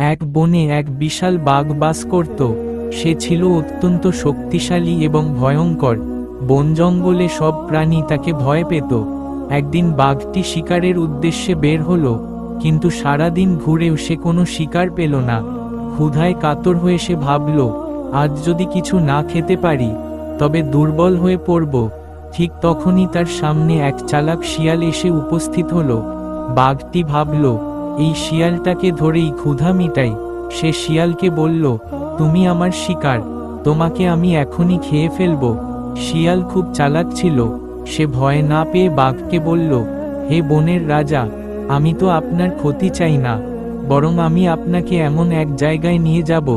এক বনে এক বিশাল বাঘ বাস করত। সে ছিল অত্যন্ত শক্তিশালী এবং ভয়ঙ্কর। বন জঙ্গলে সব প্রাণী তাকে ভয় পেত। একদিন বাঘটি শিকারের উদ্দেশ্যে বের হলো, কিন্তু সারাদিন ঘুরেও সে কোনো শিকার পেল না। ক্ষুধায় কাতর হয়ে সে ভাবল, আজ যদি কিছু না খেতে পারি তবে দুর্বল হয়ে পড়ব। ঠিক তখনই তার সামনে এক চালাক শিয়াল এসে উপস্থিত হলো। বাঘটি ভাবল, এই শিয়ালটাকে ধরেই ক্ষুধা মিটাই। সে শিয়ালকে বলল, তুমি আমার শিকার, তোমাকে আমি এখনই খেয়ে ফেলব। শিয়াল খুব চালাক ছিল। সে ভয় না পেয়ে বাঘকে বলল, হে বনের রাজা, আমি তো আপনার ক্ষতি চাই না, বরং আমি আপনাকে এমন এক জায়গায় নিয়ে যাব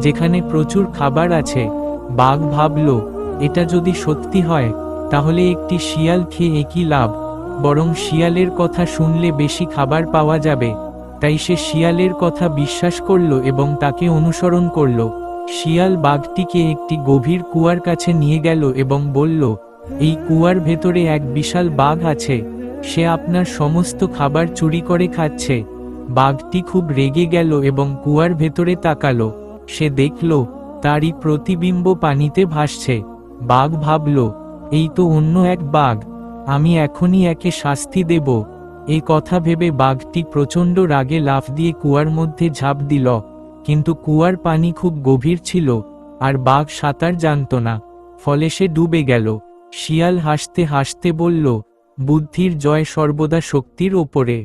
যেখানে প্রচুর খাবার আছে। বাঘ ভাবল, এটা যদি সত্যি হয় তাহলে একটি শিয়াল খেয়ে কি লাভ, বরং শিয়ালের কথা শুনলে বেশি খাবার পাওয়া যাবে। তাই সে শিয়ালের কথা বিশ্বাস করল এবং তাকে অনুসরণ করল। শিয়াল বাঘটিকে একটি গভীর কুয়ার কাছে নিয়ে গেল এবং বলল, এই কুয়ার ভেতরে এক বিশাল বাঘ আছে, সে আপনার সমস্ত খাবার চুরি করে খাচ্ছে। বাঘটি খুব রেগে গেল এবং কুয়ার ভেতরে তাকালো। সে দেখল তারই প্রতিবিম্ব পানিতে ভাসছে। বাঘ ভাবল, এই তো অন্য এক বাঘ, আমি এখনই একে শাস্তি দেব। এই কথা ভেবে বাঘটি প্রচণ্ড রাগে লাফ দিয়ে কুয়ার মধ্যে ঝাঁপ দিল। কিন্তু কুয়ার পানি খুব গভীর ছিল আর বাঘ সাঁতার জানত না, ফলে সে ডুবে গেল। শিয়াল হাসতে হাসতে বলল, বুদ্ধির জয় সর্বদা শক্তির ওপরে।